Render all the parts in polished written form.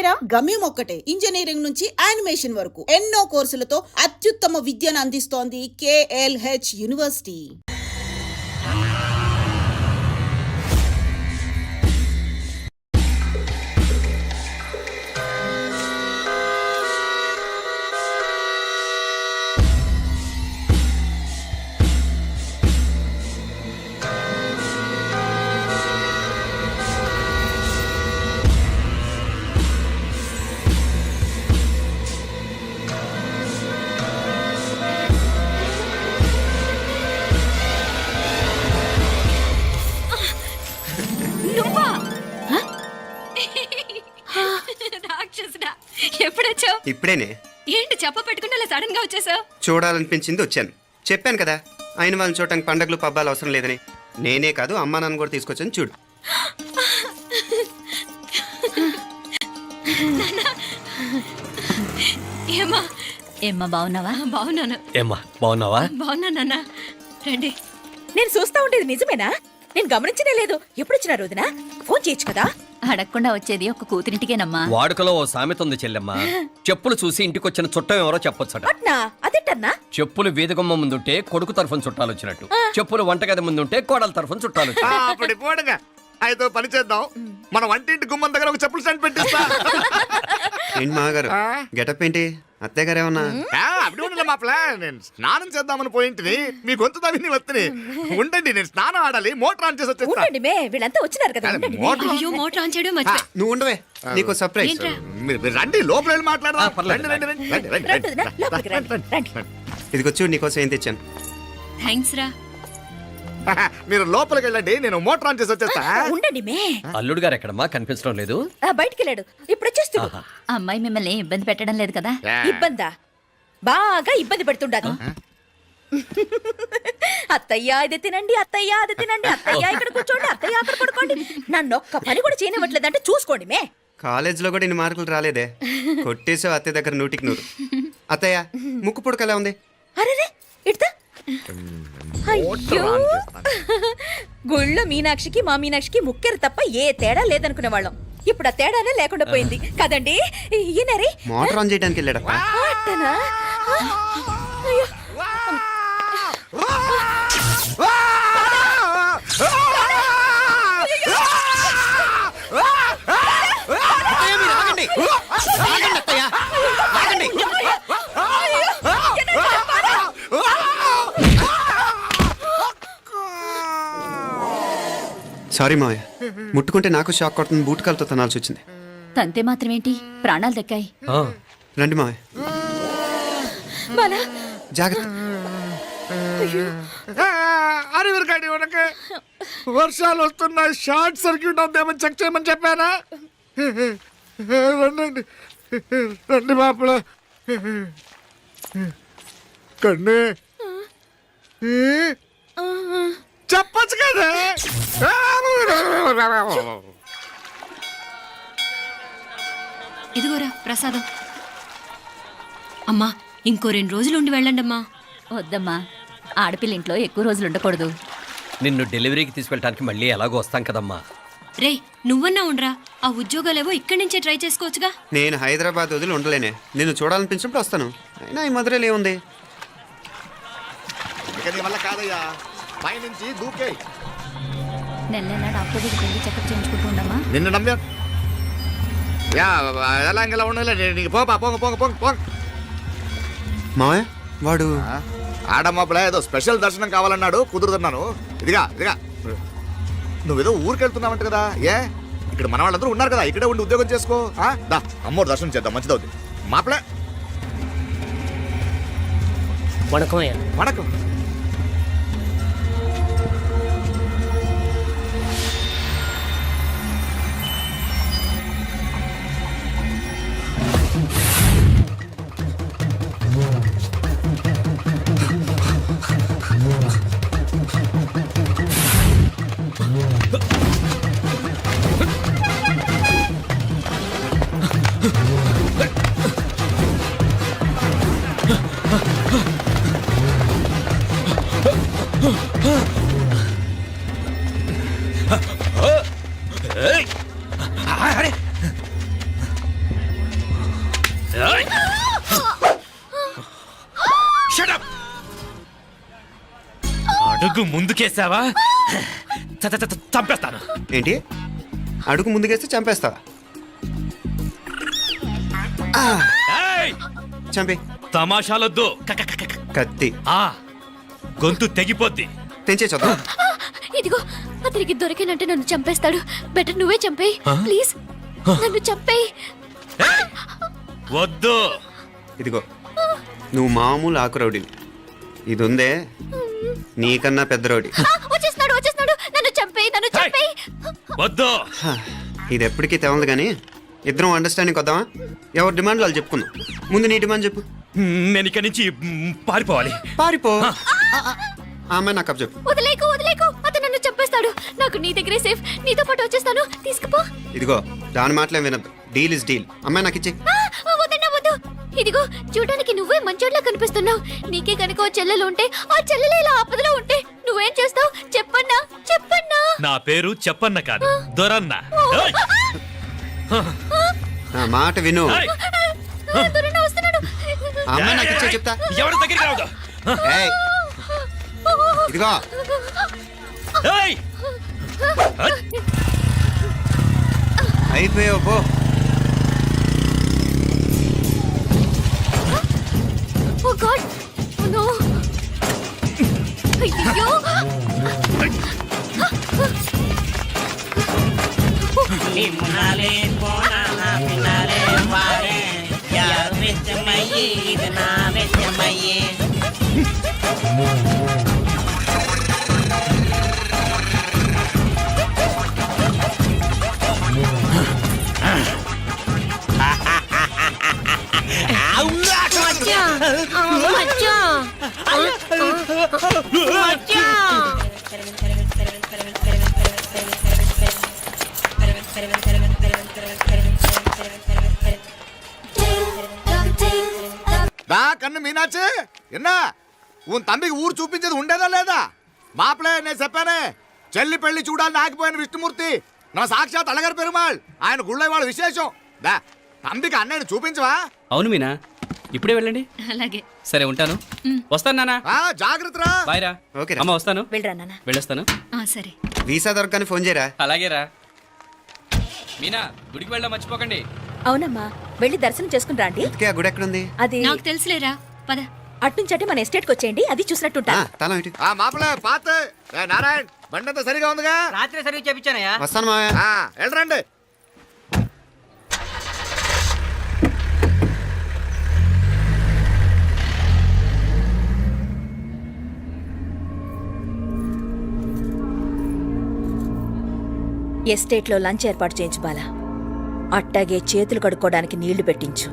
ఇంకేరా గమ్యం ఒక్కటే. ఇంజనీరింగ్ నుంచి యానిమేషన్ వరకు ఎన్నో కోర్సులతో అత్యుత్తమ విద్యను అందిస్తోంది KLH యూనివర్సిటీ. ఇప్పుడేనే ఏంటి చెప్ప పెట్టుకుంటే అలా సడన్ గా వచ్చేసావు? చూడాలనిపించింది వచ్చాను. చెప్పాను కదా ఆయన వాళ్ళని చూడటానికి పండగలు పబ్బాలు అవసరం లేదని. నేనే కాదు అమ్మా నాన్న కూడా తీసుకొచ్చాను చూడు. ఏమ్మా బాగున్నావా? బాగున్నాను. ఏమ్మా బాగున్నావా? బాగున్నా నాన్న. రండి. నేను చూస్తా ఉండేది నిజమేనా? నేను గమనించనే లేదు. ఎప్పుడొచ్చినా రోజున ఫోన్ చేయొచ్చు కదా. అడగకుండా వచ్చేది ఒక కూతురింటికేనమ్మా. వాడుకలో ఓ సామెత ఉంది చెల్లెమ్మ. చెప్పులు చూసి ఇంటికొచ్చిన చుట్టం ఎవరో చెప్పొచ్చట. అట్నా? అదేంటన్నా? చెప్పులు వీధగుమ్మ ముందుంటే కొడుకు తరఫున చుట్టాలు వచ్చినట్టు, చెప్పులు వంటగది ముందుంటే కోడల తరఫున చుట్టాలు వచ్చినట్టు. అయితే పని చేద్దాం, మన వంటింటి గుమ్మం దగ్గర ఒక చెప్పులు స్టాండ్ పెట్టిస్తా. ఏంటి మాగారు గెటప్ ఏంటి? అత్తయ్య గారు ఏమన్నా? అప్పుడు ఉండలే మా ప్లాన్. నేను స్నానం చేద్దామని పోయింటిని, మీ గొంతు తవ్వి వస్తుంది. ఉండండి, నేను స్నానం ఆడాలి, మోటార్ ఆన్ చేసి వచ్చేస్తా. వీళ్ళంతా వచ్చినారు కదా. అయ్యో మోటార్ ఆన్ చేయడం మర్చిపోయా. నువ్వు ఉండవే, నీకు సర్ప్రైజ్. మీరు రండి, లోపల వెళ్ళి మాట్లాడదాం. పర్లేదు. రండి, రండి, రండి, రండి, రండి, రండి. ఇదిగో చూడు నీకోసం ఏం తెచ్చాను. థ్యాంక్స్ రా. మీరు లోపలికి వెళ్ళండి, నేను మోటార్ ఆన్ చేసి వచ్చేస్తా. ఉండండి మే. అల్లుడు గారు ఎక్కడమ్మా? కనిపించడం లేదు. బయటికి వెళ్ళాడు, ఇప్పుడు వచ్చేస్తాడు. అమ్మాయి మిమ్మల్ని ఇబ్బంది పెట్టడం లేదు కదా? ఇబ్బందా? బాగా ఇబ్బంది పెడుతుండదు. అత్తయ్య ఇది తినండి, అత్తయ్య అది తినండి, అత్తయ్య ఇక్కడ కూర్చోండి, అత్తయ్య అక్కడ పడుకోండి. నన్ను ఒక్క పని కూడా చేయనివ్వట్లేదంటే చూసుకోండి మే. కాలేజీలో కూడా ఇన్ని మార్కులు రాలేదే. కొట్టేసావు అత్తయ్య దగ్గర 100కి 100. అత్తయ్య ముక్కు పుడక ఎలా ఉంది? అరే ఇడతా. అయ్యో, గుళ్ళో మీనాక్షికి మా మీనాక్షికి ముక్కెరు తప్ప ఏ తేడా లేదనుకునే వాళ్ళం. ఇప్పుడు ఆ తేడానే లేకుండా పోయింది కదండి. ఈయనరే మోటార్ ఆన్ చేయడానికి వెళ్ళాడు. అట్టనా? అయ్యో. సారీ మావయ్య, ముట్టుకుంటే నాకు షాక్ కొడుతుంది. బూట్ కాలుతో తనాల్సి వచ్చింది. తంతే మాత్రమేంటి, ప్రాణాలు దక్కాయి. రండి మావయ్య, జాగ్రత్త. అరివిరకండి, మనకి వర్షాలు వస్తున్నాయి, షార్ట్ సర్క్యూట్ అవుతామని చెక్ చేయమని చెప్పానా? రండి రండి మాపల కన్నే చెప్పచ్చు కదా. ఇదిగోరా ప్రసాదం. అమ్మా ఇంకో 2 రోజులు ఉండి వెళ్ళండి అమ్మా. వద్దమ్మా, ఆడపిల్ల ఇంట్లో ఎక్కువ రోజులు ఉండకూడదు. నిన్ను డెలివరీకి తీసుకెళ్ళడానికి మళ్ళీ ఎలాగో వస్తాం కదమ్మా. రే నువ్వన్నా ఉండరా, ఆ ఉద్యోగాలేవో ఇక్కడి నుంచే ట్రై చేసుకోవచ్చుగా. నేను హైదరాబాద్ వదిలి ఉండలేనే. నిన్ను చూడాలనిపించినప్పుడు వస్తాను. అయినా ఈ మధురలో ఏముంది? వల్ల కాదయ్యా, పైనుంచి దూకే. నెల డాక్టర్ దగ్గరికి వెళ్ళి చెకప్ చేయించుకుంటూ ఉండమ్మా. నిన్ను నమ్మా ఎలా ఇంకెలా ఉండలే. పోంగ మావయ్య వాడు ఆడమ్మప్పుడే ఏదో స్పెషల్ దర్శనం కావాలన్నాడు, కుదురుతున్నాను. ఇదిగా నువ్వేదో ఊరికెళ్తున్నావంట కదా. ఇక్కడ మన వాళ్ళందరూ ఉన్నారు కదా, ఇక్కడే ఉండి ఉద్యోగం చేసుకో. దా అమ్మోడు దర్శనం చేద్దాం, మంచిదవుతుంది. మాపలే వణకం. Shut up! అడుగు ముందుకేసావా చంపేస్తాను. ఏంటి అడుగు ముందుకేస్తే చంపేస్తావా? ఏయ్! చంపి. తమాషాలొద్దు. కత్తి ఆ గొంతు తెగిపోద్ది. తెంచే చూద్దాం. ఇదిగో అతనికి దొరికినంటే నన్ను చంపేస్తాడు. బెటర్ నువ్వే చంపేయి ప్లీజ్. నన్ను చంపేయి. ఏయ్! వద్దు. ఇదిగో నువ్వు మామూలు ఆకు రౌడీవి. ఇది ఉందే నీకన్నా పెద్ద రౌడీ. వచ్చేస్తున్నాడు. నన్ను చంపేయి. వద్దు. హ, ఇది ఎప్పటికీ తెవలదు కానీ ఇద్దరం అండర్స్టాండింగ్ వద్దామా? ఎవరి డిమాండ్ వాళ్ళు చెప్పుకుందాం. ముందు నీ డిమాండ్ చెప్పు. నేను ఇక్కడి నుంచి పారిపోవాలి. పారిపో. ఆ అమ్మాయి నాకు చెప్పు. వదిలేకు. అతను నన్ను చంపేస్తాడు. నాకు నీ దగ్గరే సేఫ్. నీతో పాటు వచ్చేస్తాను. తీసుకుపో. ఇదిగో దాని మాటలేం వినద్దు. Deal is deal. అమ్మాయి నాకు ఇచ్చే. వద్దు. ఇదిగో చూడడానికి నువ్వే మంచోడ్లా కనిపిస్తున్నావు. నీకే కనుక ఓ చెల్లెలు ఉంటే ఆ చెల్లెలు ఇలా ఆపదలో ఉంటే నువ్వేం చేస్తావు? చెప్పన్నా. నా పేరు చెప్పన్న కాదు, దొరన్న. ఏయ్! నా మాట విను. ఏయ్! దొరన్న వస్తున్నాడు. ఆ అమ్మాయి నాకు ఇచ్చే చెప్తా. ఎవరి దగ్గరికి రావద్దు. ఏయ్, ఇదిగో ఏయ్! అయిపోయావు పో. Oh god. Oh no. అయ్యో. ನಿಮ್ಮನಾಲೆ ಕೋಣ ಪಿನಾಲೆ ವಾರೆ ಯಾರು ವೆಚ್ಚಮಯ್ಯೆ ಇದು ನಾ ವೆಚ್ಚಮಯ್ಯೆ దా కన్ను మీనాచి ఎన్నా ఉన్ తంబికి ఊరు చూపించేది ఉండేదా లేదా? మాపలే నేను చెప్పానే చెల్లి పెళ్లి చూడాలని ఆగిపోయిన విష్ణుమూర్తి నా సాక్షాత్ అలగర్ పెరుమాళ్. ఆయన గుళ్ళో వాళ్ళ విశేషం. దా తంబికి అన్నయ్యని చూపించవా? అవును మీనా, ఇప్పుడే వెళ్ళండి. అలాగే. సరే ఉంటాను. వస్తాను నానా. జాగ్రత్తరా. బాయ్ రా. ఓకే అమ్మ వస్తాను. వెళ్ళరా నాన్న. వెళ్ళొస్తాను. సరే. వీసా దొరకని ఫోన్ చేయరా. అలాగే రా. మీనా గుడికి వెళ్ళడం మర్చిపోకండి. అవునమ్మా, వెళ్ళి దర్శనం చేసుకుని రాండి. ఇంతకీ ఆ గుడి ఎక్కడుంది? అది నాకు తెలుసులేరా. పద. అట్నుంచంటే మన ఎస్టేట్కి వచ్చేయండి, అది చూసినట్టుంటా. తల ఇటు. మాపలే పాత నారాయణ్ బండంతా సరిగా ఉందిగా? రాత్రి సర్వీస్ చేపించానయ్యా. వస్తాను మావయ్య. వెళ్ళరండి. ఎస్టేట్లో లంచ్ ఏర్పాటు చేయించు బాలా. అట్టాగే చేతులు కడుక్కోవడానికి నీళ్లు పెట్టించు.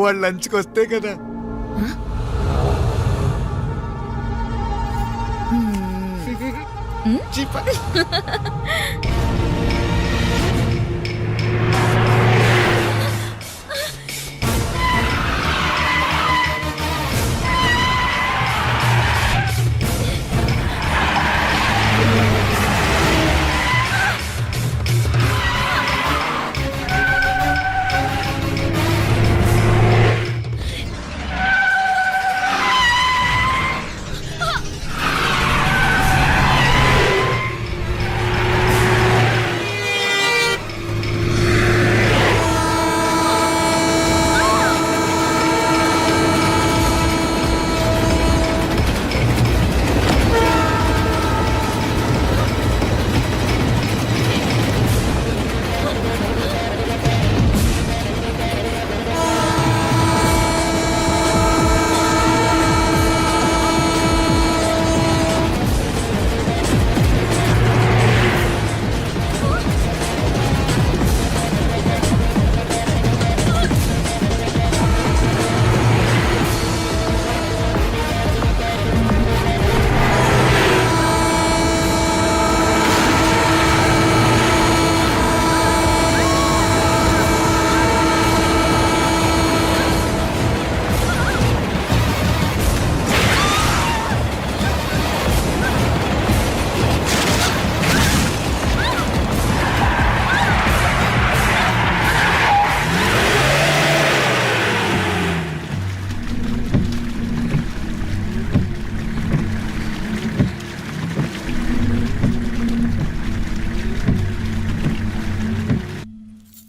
వాళ్ళు లంచ్కి వస్తే కదా.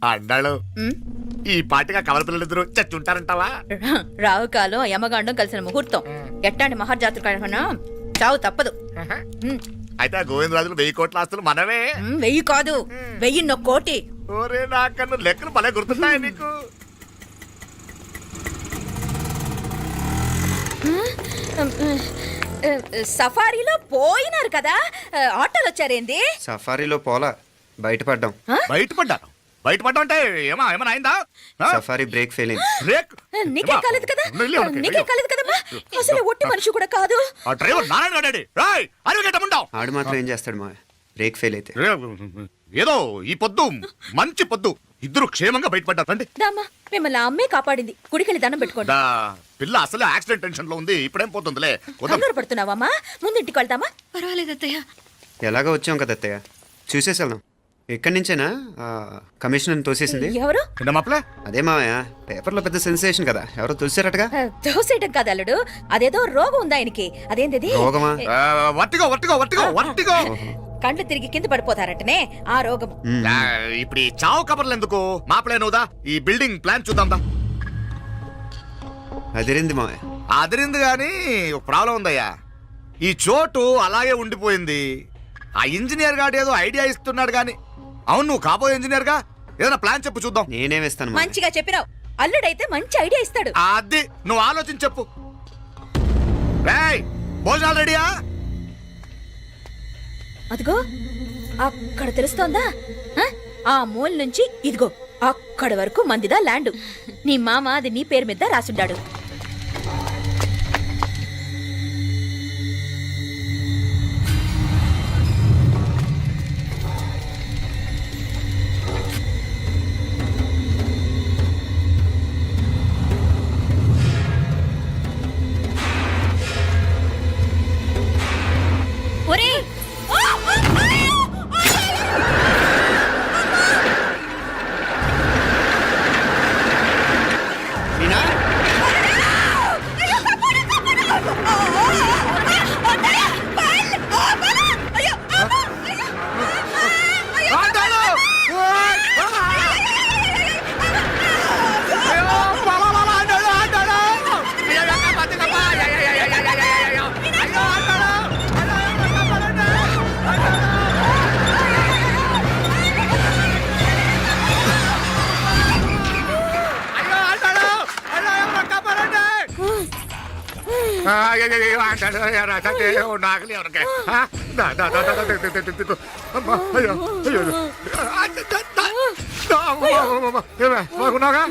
అన్నాడు ఈ పాటిగా కవల పిల్లలిద్దరూ చచ్చుంటారంటావా? రావు కాలం యమగాండం కలిసిన ముహూర్తం ఎట్టాంటి మహర్జాతృ కన్నా చావు తప్పదు. అయితే ఆ గోవిందరాజులు 1000 కోట్ల ఆస్తులు మనమే. 1000 కాదు 1000 కోటి. ఓరే నాకన్నా లెక్కలు భలే గుర్తున్నాయి నీకు. సఫారీలో పోయినారు కదా, ఆటోలు వచ్చారేంది? సఫారీలో పోలా, బయటపడ్డాం. బయటపడ్డా అంటే ఏమైనా అయిందా? సఫారీ బ్రేక్ ఫెయిల్ అయింది. బ్రేక్? నీకే కాలేదు కదా, నీకే కాలేదు కదమ్మా. అసలు ఒట్టి మనిషి కూడా కాదు. ఆ డ్రైవర్ నారాయణ గాడండి. రాయ్ అరగటముండావు. ఆడు మాత్రం ఏం చేస్తాడు మా బ్రేక్ ఫెయిల్ అయితే? ఏదో ఈ పొద్దు మంచి పొద్దు ఇద్దరు క్షేమంగా బయటపడ్డారండి. దామ్మా మిమ్మల్ని అమ్మే కాపాడింది. గుడికెళ్ళి దండం పెట్టుకోండి. పిల్ల అసలు యాక్సిడెంట్ టెన్షన్ లో ఉంది. ఇప్పుడేం పోతుందిలే. కంగారు పడుతున్నావమ్మా? ముందు ఇంటికి వెళ్దామా? పర్వాలేదు అత్తయ్య. ఎలాగో వచ్చాం కదా అత్తయ్య, చూసేసి వెళ్దాం. ఎక్కడి నుంచేనా కమిషనర్ తోసేసింది? ఎవరు? అదే మావయ్య, పేపర్లో పెద్ద సెన్సేషన్ కదా, ఎవరో తోసారటగా. దోసేయటం కాదు అల్లుడు, అదేదో రోగం ఉందా ఆయనకి. అదేంటిది? రోగమా? వర్టిగో. కండ్లు తిరిగి కింద పడిపోతారటనే ఆ రోగం. ఇప్పుడు ఈ చావు కబర్లు ఎందుకు? మాపలేనుదా ఈ బిల్డింగ్ ప్లాన్ చూద్దాం. అదిరింది మావయ్య. అదిరింది గాని ఒక ప్రాబ్లం ఉందయ్యా. ఈ చోటు అలాగే ఉండిపోయింది. ఆ ఇంజనీర్ గాడు ఏదో ఐడియా ఇస్తున్నాడు గాని. అవును, నువ్వు కాబోయే ఇంజనీర్ గా ఏదైనా ప్లాన్ చెప్పు చూద్దాం. నేనేం వేస్తాను మావయ్య. మంచిగా చెప్పినావు. అల్లుడైతే మంచి ఐడియా ఇస్తాడు. అది నువ్వు ఆలోచించి చెప్పు. భోజనాలు రెడీయా? అదిగో అక్కడ తెలుస్తోందా? ఆ మూల నుంచి ఇదిగో అక్కడ వరకు మందిదా ల్యాండ్. నీ మామ అది నీ పేరు మీద రాసుండాడు. ఒరేయ్! మీనా?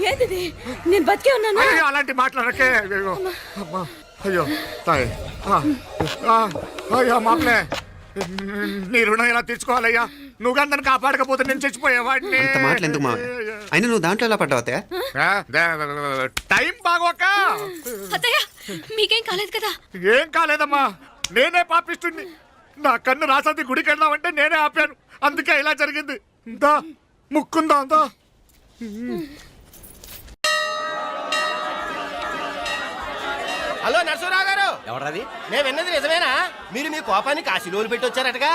ఏంటిది? నేను బతికే ఉన్నాను. అలాంటి మాట్లాడకే. అయ్యో తాయ్, అయ్యో మాప్లే, నీ రుణం ఎలా తీర్చుకోవాలయ్యా? నువ్వు అందరిని కాపాడకపోతే నేను చచ్చిపోయేవాడిని. అంత మాటలు ఎందుకు మావయ్య? అయినా నువ్వు దాంట్లో ఎలా పడ్డావు అత్తయ్య? టైం బాగోక. అత్తయ్య మీకేం కాలేదు కదా? ఏం కాలేదమ్మా, నేనే పాపిస్తుంది. నా కన్ను రాసాది గుడికి వెళ్దామంటే నేనే ఆపాను. అందుకే ఇలా జరిగింది. దా ముక్కుందా అంతా. హలో నరసరావు గారు, ఎవరది? నేను విన్నది నిజమేనా? మీరు మీ కోపాన్ని కాశీలోలు పెట్టి వచ్చారటగా?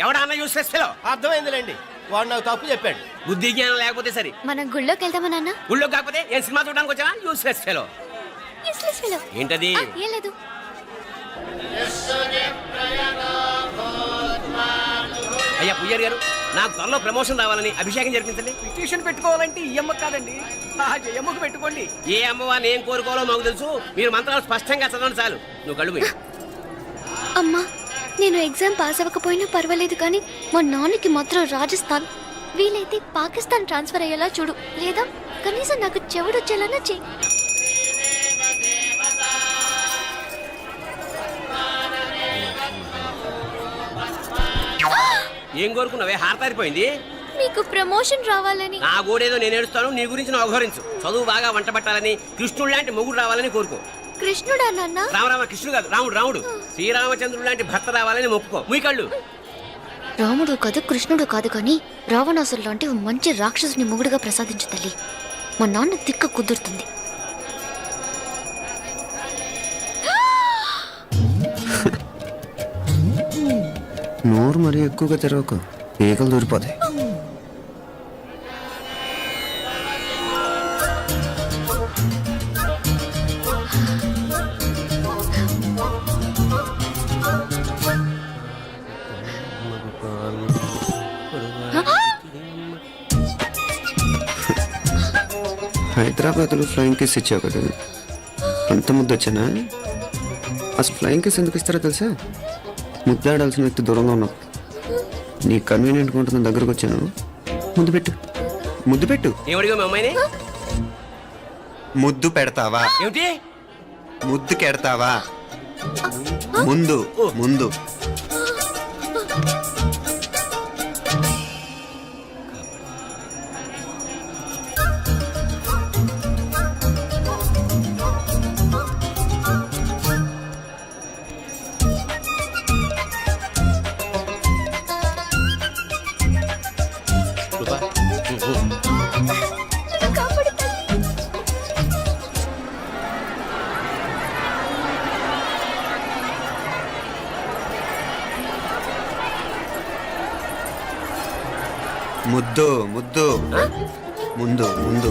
ఎవడా అన్న యూస్లెస్ ఫెలో? అర్థమైందిలేండి, వాడు నాకు తప్పు చెప్పాడు. బుద్ధి జ్ఞానం లేకపోతే సరే. మనం గుళ్ళోకి వెళ్దామా నాన్న? ఊళ్ళో కాకపోతే ఏం సినిమా చూడడానికి వచ్చావా? Useless fellow. Useless fellow. ఏంటది? ఏం లేదు. అయ్యా పుయ్యర్ గారు, నాకు త్వరలో ప్రమోషన్ రావాలని అభిషేకం జరిపించండి. పిటిషన్ పెట్టుకోవాలంటే ఈ అమ్మ కాదండి, ఆ జయమ్మకు పెట్టుకోండి. ఏ అమ్మవారిని ఏం కోరుకోవాలో మాకు తెలుసు. మీరు మంత్రాలు స్పష్టంగా చదవండి చాలు. నువ్వు కళ్ళు మూయి. అమ్మా, నేను ఎగ్జామ్ పాస్ అవ్వకపోయినా పర్వాలేదు కానీ మా నాన్నకి మాత్రం రాజస్థాన్, వీలైతే పాకిస్తాన్ ట్రాన్స్ఫర్ అయ్యేలా చూడు. లేదా కనీసం నాకు చెవుడు వచ్చేలానా చెయ్యి. ఏం కోరుకున్నావే? హారతారిపోయింది. మీకు ప్రమోషన్ రావాలని. నా గోడేదో నేను ఏడుస్తాను, నీ గురించి నువ్వు అవహరించు. చదువు బాగా వంట పట్టాలని, కృష్ణుడు లాంటి మొగుడు రావాలని కోరుకో. కృష్ణుడా నాన్న? రామరామ కృష్ణుడు కాదు, రాముడు. శ్రీరామచంద్రుడు లాంటి భర్త రావాలని మొక్కుకో. మీ కళ్ళు. రాముడు కాదు కృష్ణుడు కాదు కానీ రావణాసురు లాంటి ఓ మంచి రాక్షసుని మొగుడుగా ప్రసాదించు తల్లి. మా నాన్న తిక్క కుదురుతుంది. నోరు మరీ ఎక్కువగా తెరవకు, ఈకలు దూరిపోతాయి. హైదరాబాద్లో ఫ్లయింగ్ కేస్ ఇచ్చావు కదా, అంత ముద్దు వచ్చానా? అసలు ఫ్లయింగ్ కేస్ ఎందుకు ఇస్తారో తెలుసా? ముద్దాడాల్సిన వ్యక్తి దూరంగా ఉన్నావు. నీ కన్వీనియంట్గా ఉంటుంది దగ్గరకు వచ్చాను. ముద్దు పెట్టు, ముద్దు పెట్టు. ఏమడిగా మీ అమ్మాయిని? ముద్దు పెడతావా? ఏమిటి? ముద్దు కెడతావా? ముందు ముందు. ముద్దు ముద్దు. ముందు ముందు.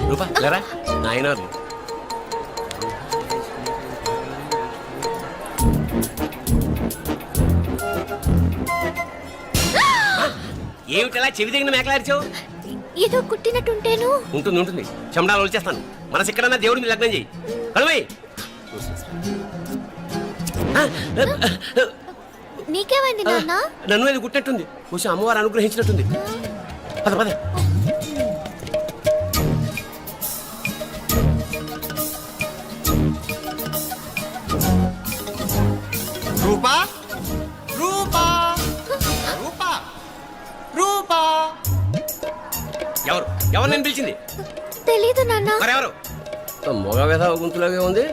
రూపా లేరా నాయనారు. ఏమిటలా చెవి దగ్గర మేకలారిచావు? ఏదో కుట్టినట్టుంటేను. ఉంటుంది ఉంటుంది, చెమడాలు వచ్చేస్తాను. మనసు ఎక్కడన్నా దేవుడిని లగ్నం చేయి. కడుమై నీకేమైంది నాన్న? నన్ను అది కుట్టినట్టుంది. కొంచెం అమ్మవారు అనుగ్రహించినట్టుంది. పద పద. రూపా రూపా రూపా రూపా. ఎవరు ఎవరు నేను పిలిచింది? తెలీదు నాన్న. మరెవరు? మొగ వేధ గుంతులాగే ఉంది.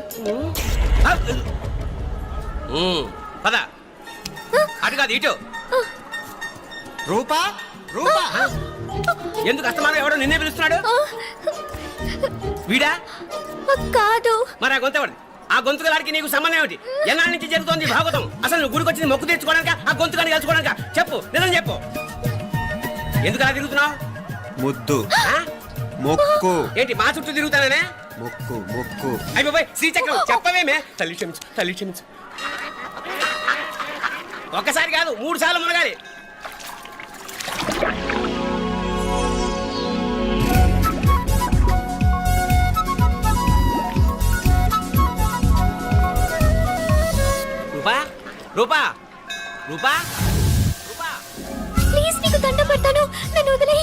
పద. అటు కాదు ఇటు. రూపా రూపా. ఎందుకు అస్తమానం ఎవడో నిన్నే పిలుస్తున్నాడు? వీడా? కాదు. మరి ఆ గొంతు ఎవరిది? ఆ గొంతుగాడికి నీకు సంబంధం ఏమిటి? ఎన్నాళ్ళ నుంచి జరుగుతోంది భాగవతం? అసలు నువ్వు గుడికి వచ్చింది మొక్కు తెచ్చుకోవడానిక, ఆ గొంతుగాడిని కలుసుకోవడానిక? చెప్పు, నిజం చెప్పు. ఎందుకు అలా తిరుగుతున్నావు? ముద్దు మొక్కు. ఏంటి మా చుట్టూ తిరుగుతానే? మొక్కు మొక్కు. అయిపోయి శ్రీచక్రం చెప్పవేమే? తల్లి క్షమించు, తల్లి క్షమించు. ఒక్కసారి కాదు 3 సార్లు మునగాలి. రూపా రూపా రూపా రూపా. ప్లీజ్ నీకు దండ పెడతాను, నన్ను వదిలే.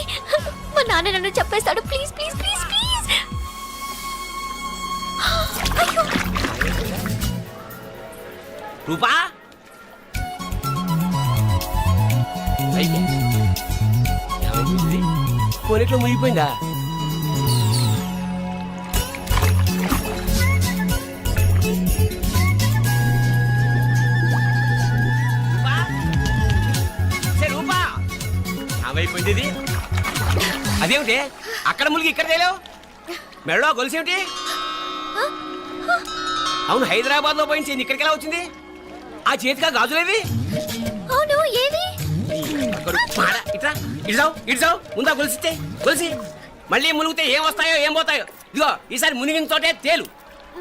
మా నాన్న నన్ను చెప్పేస్తాడు. Please please please please. అయ్యో. రూపా కొనిట్లో మునిగిపోయిందా? రూపా ఏమైపోయింది ఇది? అదేమిటి అక్కడ మునిగి ఇక్కడ తేలేవు? మెడలో గొలుసేమిటి? అవును, హైదరాబాద్ లో పోయించింది, ఇక్కడికి ఎలా వచ్చింది? ఆ చేతిగా గాజులేవి? అవును, ఏది? ఇట్రా ఇడ్సావు ఇడ్సావు. ముందా గొలిసితే గొలిసి మళ్ళీ మునిగితే ఏం వస్తాయో ఏం పోతాయో. ఇదిగో ఈసారి మునిగిన తోటే తేలు.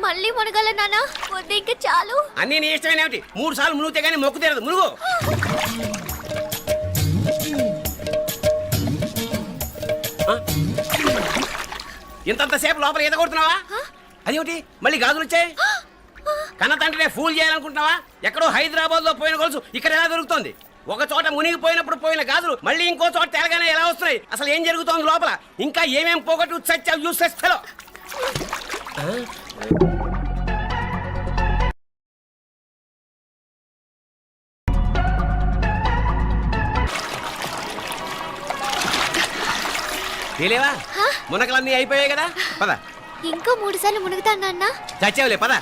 మళ్ళీ మునగల నాన్న, వద్దు ఇంకా చాలు. అన్నీ నీ ఇష్టమేనేమిటి? 3 సార్లు మునిగితే గానీ మొక్కు తీరదు. మునుగు. ఇంతంతసేపు లోపల ఈత కొడుతున్నావా? అదేమిటి మళ్ళీ గాజులు వచ్చాయి? కన్న తండ్రినే ఫూల్ చేయాలనుకుంటున్నావా? ఎక్కడో హైదరాబాద్ లో పోయిన గొలుసు ఇక్కడ ఎలా దొరుకుతుంది? ఒక చోట మునిగిపోయినప్పుడు పోయిన గాజులు మళ్ళీ ఇంకో చోట తేలగానే ఎలా వస్తున్నాయి? అసలు ఏం జరుగుతోంది లోపల? ఇంకా ఏమేం పోగొట్టు చచ్చావు యూస్లెస్ ఫెలో. తెలియవా? మునకలన్నీ అయిపోయాయి కదా, పద. ఇంకో 3 సార్లు మునుగుతాను నాన్న. చచ్చావులే, పద.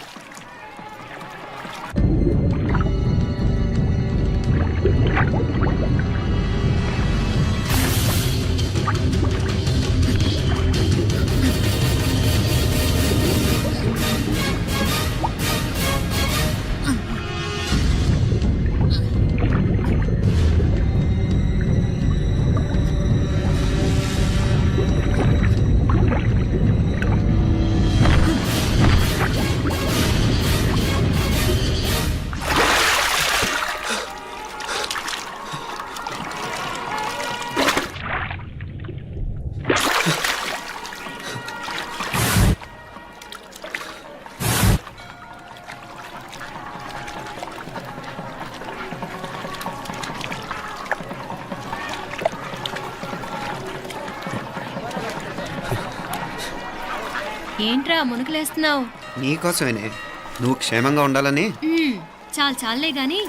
ఏంట్రా మునుకులేస్తున్నావు? నీకోసమేనే, నువ్వు క్షేమంగా ఉండాలని. చాలే గాని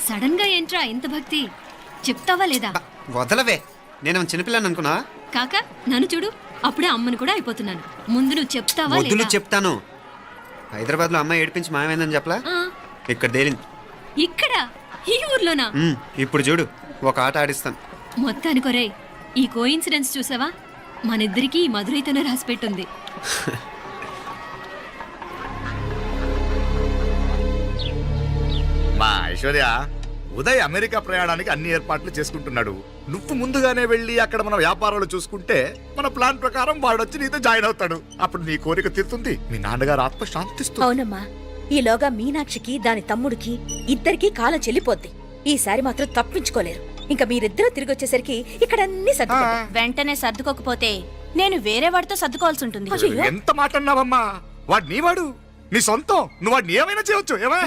సడన్ గా ఏంట్రా ఇంత భక్తి? చెప్తావా లేదా? వదలవే, నేను చిన్నపిల్లని అనుకున్నా. కాక నన్ను చూడు, అప్పుడే అమ్మని కూడా అయిపోతున్నాను. ముందు నువ్వు చెప్తావా వద్దు, లేదా? నువ్వు చెప్తాను. హైదరాబాద్ లో అమ్మాయి ఏడిపించి మాయమైందని చెప్పలా, ఆ, ఇక్కడ తేలింది. ఇక్కడ ఈ ఊర్లోనా? ఇప్పుడు చూడు, ఒక ఆట ఆడిస్తాను. మొత్తానికి ఒరేయ్, ఈ కోయిన్సిడెన్స్ చూసావా? మనిద్దరికి ఈ మధురైతోనే రాసి పెట్టుంది. మా ఐశ్వర్య, ఉదయ్ అమెరికా ప్రయాణానికి అన్ని ఏర్పాట్లు చేసుకుంటున్నాడు. నువ్వు ముందుగానే వెళ్ళి అక్కడ మన వ్యాపారాలు చూసుకుంటే మన ప్లాన్ ప్రకారం వాడొచ్చి నీతో జాయిన్ అవుతాడు. అప్పుడు నీ కోరిక తీరుతుంది, మీ నాన్నగారు ఆత్మ శాంతిస్తుంది. అవునమ్మా, ఈలోగా మీనాక్షికి దాని తమ్ముడికి ఇద్దరికి కాలం చెల్లిపోద్ది. ఈసారి మాత్రం తప్పించుకోలేరు. ఇంకా మీరిద్దరూ తిరిగి వచ్చేసరికి ఇక్కడ అన్ని సర్దుకుంటాయి. వెంటనే సర్దుకోకపోతే నేను వేరే వాడితో సర్దుకోవాల్సి ఉంటుంది. అయ్యో. ఎంత మాట అన్నావమ్మా, వాడు నీ వాడు, నీ సొంతం. నువ్వు వాడిని ఏమైనా చేయొచ్చు. ఏమా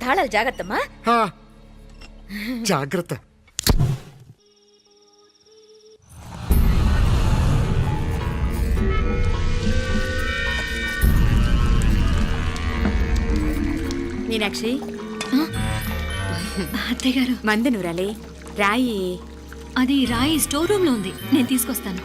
తాళాలు జాగ్రత్తమ్మా. జాగ్రత్త. మీనాక్షి, అత్తయ్య గారు, మంది నూరాలే రాయి. అది రాయి స్టోర్ రూమ్ లో ఉంది, నేను తీసుకొస్తాను.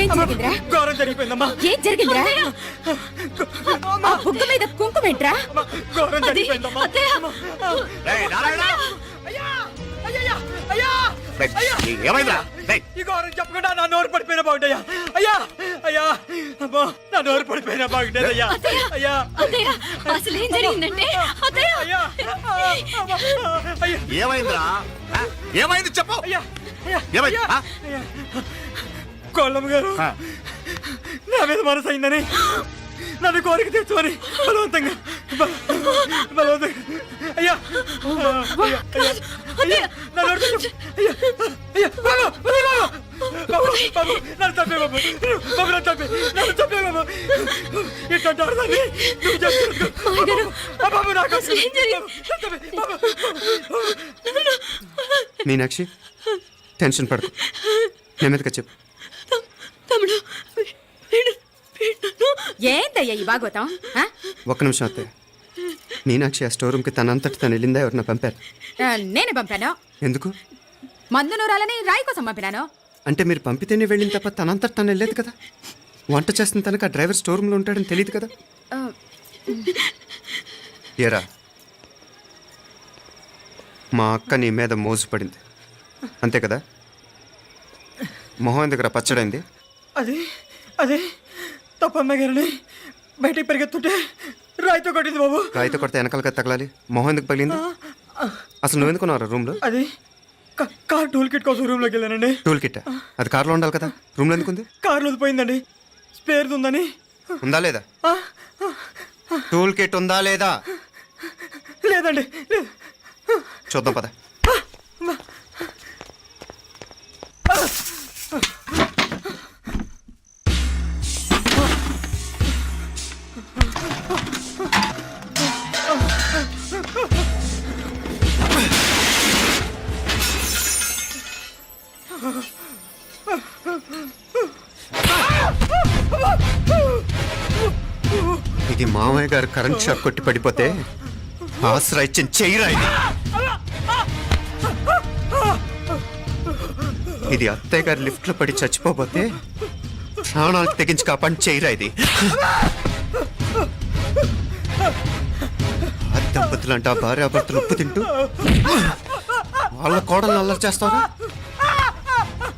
ఏం జరిగిందిరా? ఘోరం జరిగిపోయిందమ్మా. ఏం జరిగిందిరా? ఆ బుగ్గ మీద కుంకుమేంట్రా? ఘోరం జరిగిపోయిందమ్మా. రేయ్, నారాయణ! అయ్యా! అయ్యయ్యా! అయ్యా! రేయ్, ఏమైందిరా? రేయ్, ఈ ఘోరం చెప్పకుండా నా నోరు పడిపోయినా బాగుంటాయా? అయ్యా! అయ్యా! అమ్మా, నా నోరు పడిపోయినా బాగుండేదయ్యా. అయ్యా! అత్తయ్య, అసలు ఏం జరిగిందంటే అత్తయ్య, అయ్యా! అమ్మా! అయ్యా! ఏమైందిరా? ఏమైంది చెప్పు. అయ్యా! అయ్యా! ఏమైంది? అయ్యా! అయ్యా! కోళ్ళమ్మ గారు నా మీద మనసు అయిందని నన్ను కోరిక తెచ్చుకొని బలవంతంగా అయ్యా! అయ్యా! అయ్యా! నా నోరు తెచ్చు. అయ్యా! అయ్యా! బాబు! బాబు! బాబు! నన్ను చంపే బాబు! బాబు, నన్ను చంపే! నన్ను చంపే బాబు! ఇట్లాంటి ఆడదాన్ని నువ్వు చేస్తున్నావు. బాబు, నాకు మీనాక్షి, టెన్షన్ పడకు, నెమ్మదిగా చెప్పు. తమ్ముడు, ఏందయ్యా ఈ భాగవతం? ఒక్క నిమిషం అత్తయ్య. మీనాక్షి ఆ స్టోర్ రూమ్కి తనంతటి తను వెళ్ళిందా, ఎవరన్నా పంపారు? నేను పంపాను. ఎందుకు? మందు నూరాలని రాయి కోసం పంపినాను. అంటే మీరు పంపితేనే వెళ్ళింది తప్ప తనంతటి తను వెళ్ళలేదు కదా. వంట చేస్తున్న తనకు ఆ డ్రైవర్ స్టోర్ రూమ్లో ఉంటాడని తెలియదు కదా. ఏరా, మా అక్క నీ మీద మోజు పడింది అంతే కదా. మొహం దగ్గర పచ్చడైంది. అదే తప్పమ్మ గారిని బయటికి పరిగెత్తుంటే రాయితో కొట్టింది బాబు. రాయితో కొడితే వెనకాలగా తగలాలి. మొహం ఎందుకు పగిలింది? అసలు నువ్వెందుకున్నారా రూమ్లో? అది కార్ టూల్ కిట్ కోసం రూమ్లోకి వెళ్ళానండి. టూల్ కిట్ అది కార్లో ఉండాలి కదా, రూమ్లో ఎందుకుంది? కార్లో పోయిందండి, స్పేర్ ఉందని. ఉందా లేదా? టూల్ కిట్ ఉందా లేదా? లేదండి, లేదు. చూద్దాం పద. ఇది మామయ్య గారు కరెంట్ షాక్ కొట్టి పడిపోతే ఆసరా ఇచ్చిన చెయ్యిరా ఇది. ఇది అత్తయ్య గారు లిఫ్ట్ లో పడి చచ్చిపోతే ప్రాణాలకు తెగించి కాపాడి చెయ్యిరా ఇది. దంపతులంట భార్యాభర్తలు ఉప్పు తింటూ వాళ్ళ కోడలు అల్లరి చేస్తారా?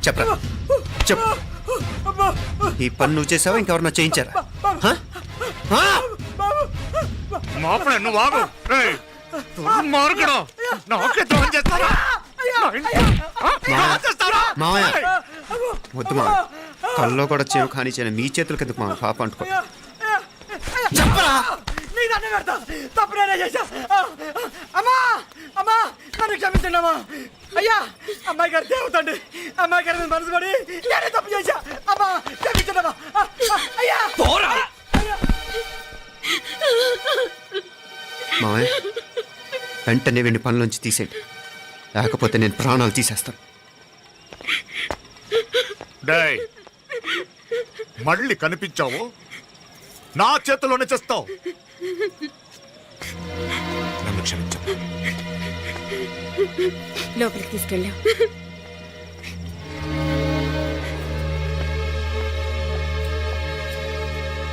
చెప్పరా, చెప్పు. ఈ పని నువ్వు చేసావా, ఇంకెవరన్నా చేయించారా? మాపడే నువ్వు ఆగు. రేయ్, దుర్మార్గుడు. నాకే ద్రోహం చేస్తారా? మావయ్య, వద్దు మావయ్య, కల్లో కూడా చేను కానీ చేయను మీ చేతులకి ఎందుకు మా పాప అంటుకో చెప్పరా నీకు దండం పెడతా తప్పు నేనే చేశా అమ్మా అమ్మా నన్ను క్షమించండి అమ్మా అయ్యా అమ్మాయి గారు దేవతండి అమ్మాయి గారి మీద మనసు పడి నేనే తప్పు చేశా అమ్మా క్షమించండి అమ్మా అయ్యా పోరా మావయ్య వెంటనే వెండి పనులోంచి తీసేయండి లేకపోతే నేను ప్రాణాలు తీసేస్తాను డేయ్ మళ్ళీ కనిపించావు నా చేతిలోనే చేస్తావు నన్ను క్షమించు లోపలికి తీసుకెళ్ళాం